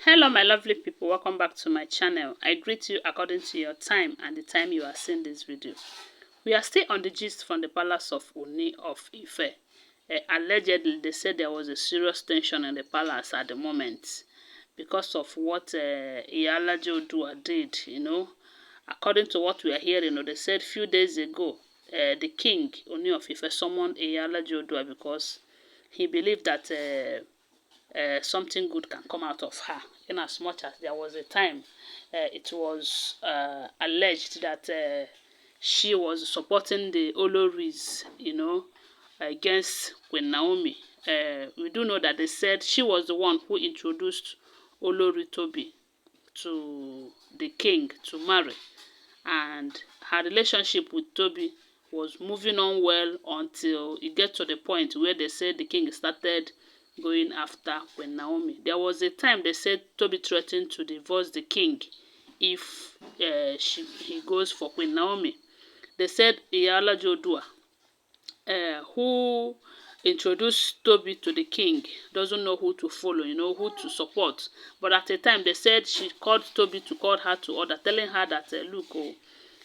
Hello my lovely people, welcome back to my channel. I greet you according to your time and the time you are seeing this video. We are still on the gist from the palace of Ooni of Ife. Allegedly, they said there was a serious tension in the palace at the moment because of what Iyalajeoodua did, According to what we are hearing, they said few days ago, the king, Ooni of Ife, summoned Iyalajeoodua because he believed that something good can come out of her. In as much as there was a time it was alleged that she was supporting the Olories, against Queen Naomi. We do know that they said she was the one who introduced Olori Tobi to the king to marry, and her relationship with Tobi was moving on well until it get to the point where they said the king started going after Queen Naomi. There was a time they said Tobi threatened to divorce the king if he goes for Queen Naomi. They said Iyalajeoodua, who introduced Tobi to the king, doesn't know who to follow, who to support. But at the time, they said she called Tobi to call her to order, telling her that, look,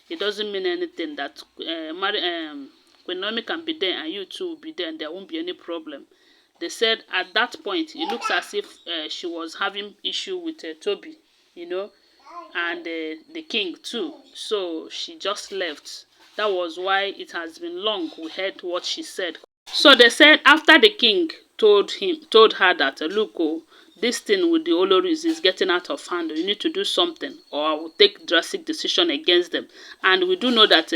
it doesn't mean anything, that Queen Naomi can be there and you too will be there and there won't be any problem. They said at that point, it looks as if she was having issue with Tobi, and the king too. So she just left. That was why it has been long we heard what she said. So they said after the king told her that, look, this thing with the Olories is getting out of hand. You need to do something, or I will take drastic decision against them. And we do know that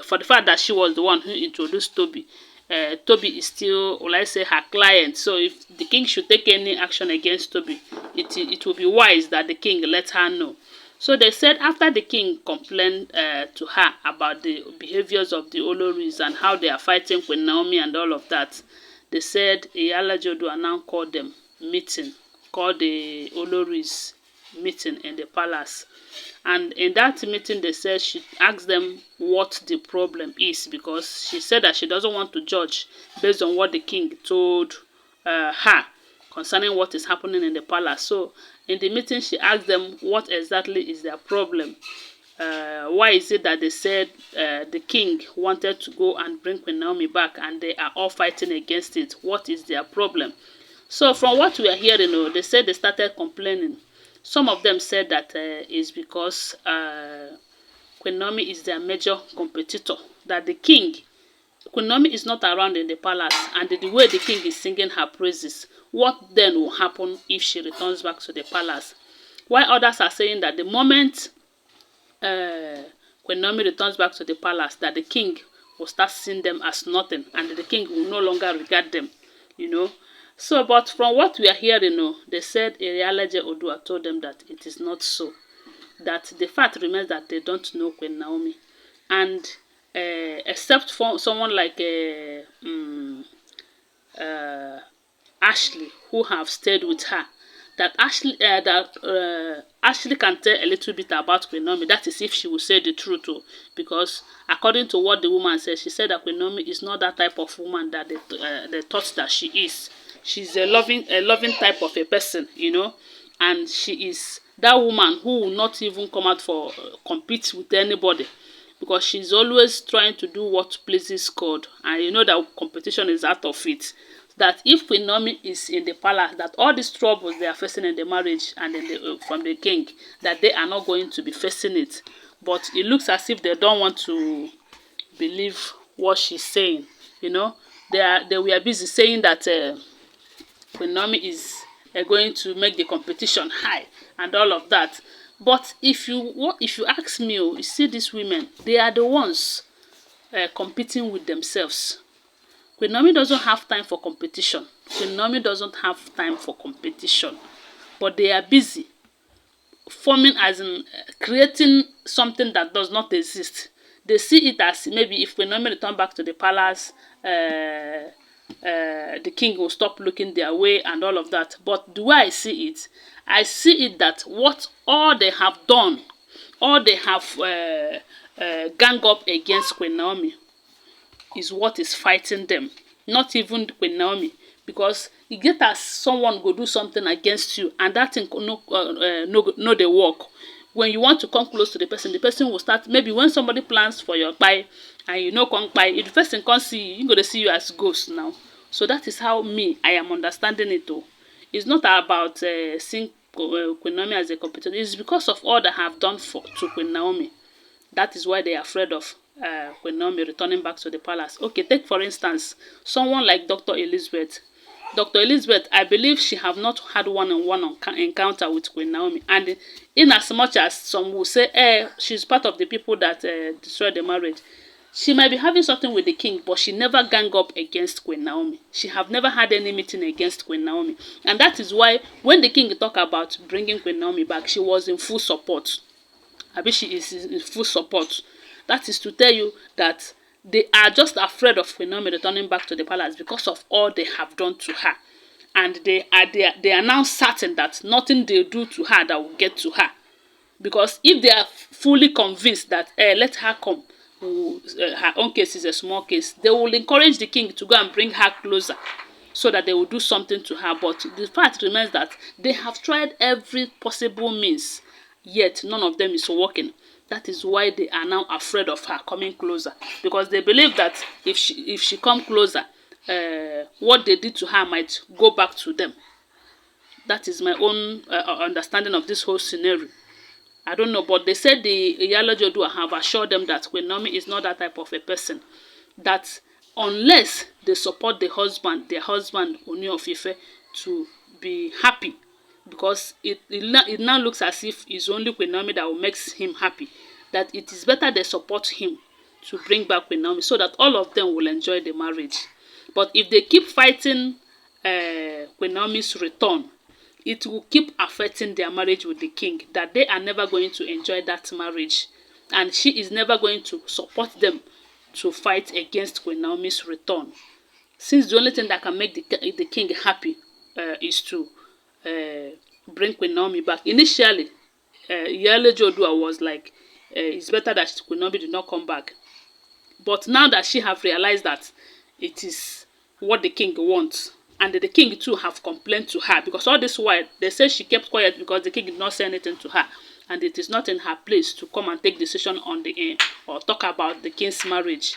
for the fact that she was the one who introduced Tobi, Tobi is still, will I say, her client. So if the king should take any action against Tobi, it will be wise that the king let her know. So they said after the king complained to her about the behaviors of the Olories and how they are fighting Queen Naomi and all of that, they said Iyalajeoodua now called them meeting, called the Olories meeting in the palace. And in that meeting, they said she asked them what the problem is, because she said that she doesn't want to judge based on what the king told her concerning what is happening in the palace. So in the meeting, she asked them what exactly is their problem. Why is it that they said the king wanted to go and bring Queen Naomi back and they are all fighting against it? What is their problem? So from what we are hearing, they said they started complaining. Some of them said that is because Queen Naomi is their major competitor. That the king, Queen Naomi is not around in the palace, and the way the king is singing her praises, what then will happen if she returns back to the palace? While others are saying that the moment Queen Naomi returns back to the palace, that the king will start seeing them as nothing, and the king will no longer regard them, So, but from what we are hearing, they said Iyalajeoodua told them that it is not so. That the fact remains that they don't know Queen Naomi. And except for someone like Ashley, who have stayed with her, that Ashley can tell a little bit about Queen Naomi. That is if she will say the truth, too. Because according to what the woman said, she said that Queen Naomi is not that type of woman that they thought that she is. She's a loving type of a person, and she is that woman who will not even come out for compete with anybody, because she's always trying to do what pleases God, and you know that competition is out of it. That if Queen Naomi is in the palace, that all these troubles they are facing in the marriage and in the, from the king, that they are not going to be facing it. But it looks as if they don't want to believe what she's saying. They were busy saying that Queen Naomi is going to make the competition high and all of that. But if you ask me, you see these women, they are the ones competing with themselves. Queen Naomi doesn't have time for competition. Queen Naomi doesn't have time for competition. But they are busy forming, as in creating something that does not exist. They see it as maybe if Queen Naomi return back to the palace, the king will stop looking their way and all of that. But the way I see it that what all they have done, all they have gang up against Queen Naomi is what is fighting them, not even Queen Naomi. Because e get as someone go do something against you and that thing no dey work. When you want to come close to the person will start, maybe when somebody plans for your kpai and you no come kpai, if the person come see you, he go dey see you as ghost now. So that is how I am understanding it o. It's not about seeing Queen Naomi as a competitor. It's because of all that have done to Queen Naomi. That is why they are afraid of Queen Naomi returning back to the palace. Okay, take for instance someone like Dr. Elizabeth. Dr. Elizabeth, I believe she have not had one-on-one encounter with Queen Naomi. And in as much as some will say, she's part of the people that destroyed the marriage, she might be having something with the king, but she never gang up against Queen Naomi. She have never had any meeting against Queen Naomi. And that is why when the king talk about bringing Queen Naomi back, she was in full support. I mean, she is in full support. That is to tell you that they are just afraid of Queen Naomi returning back to the palace because of all they have done to her. And they are now certain that nothing they do to her that will get to her. Because if they are fully convinced that let her come, her own case is a small case, they will encourage the king to go and bring her closer so that they will do something to her. But the fact remains that they have tried every possible means, yet none of them is working. That is why they are now afraid of her coming closer, because they believe that if she come closer, what they did to her might go back to them. That is my own understanding of this whole scenario. I don't know, but they said the Iyalajeoodua have assured them that Queen Naomi is not that type of a person. That unless they support their husband Ooni of Ife, to be happy, because it now looks as if it's only Queen Naomi that will make him happy, that it is better they support him to bring back Queen Naomi so that all of them will enjoy the marriage. But if they keep fighting Queen Naomi's return, it will keep affecting their marriage with the king, that they are never going to enjoy that marriage. And she is never going to support them to fight against Queen Naomi's return. Since the only thing that can make the king happy is to bring Queen Naomi back. Initially, Iyalajeoodua was like, it's better that Queen Naomi did not come back. But now that she have realized that it is what the king wants, and the king too have complained to her, because all this while they say she kept quiet because the king did not say anything to her, and it is not in her place to come and take decision on the or talk about the king's marriage.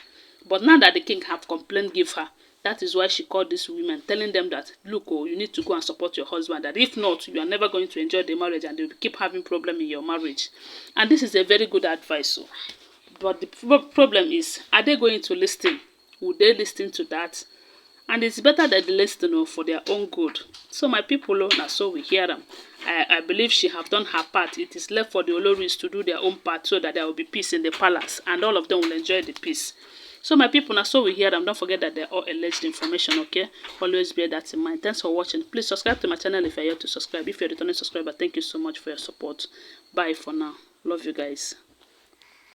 But now that the king have complained give her, that is why she called these women, telling them that, look, oh, you need to go and support your husband, that if not, you are never going to enjoy the marriage and you will keep having problem in your marriage. And this is a very good advice. So, but the problem is, are they going to listen? Would they listen to that? And it's better that they listen for their own good. So my people, now so we hear them. I believe she have done her part. It is left for the Olories to do their own part so that there will be peace in the palace and all of them will enjoy the peace. So my people, now so we hear them. Don't forget that they're all alleged information, okay? Always bear that in mind. Thanks for watching. Please subscribe to my channel if you're yet to subscribe. If you're a returning subscriber, thank you so much for your support. Bye for now. Love you guys.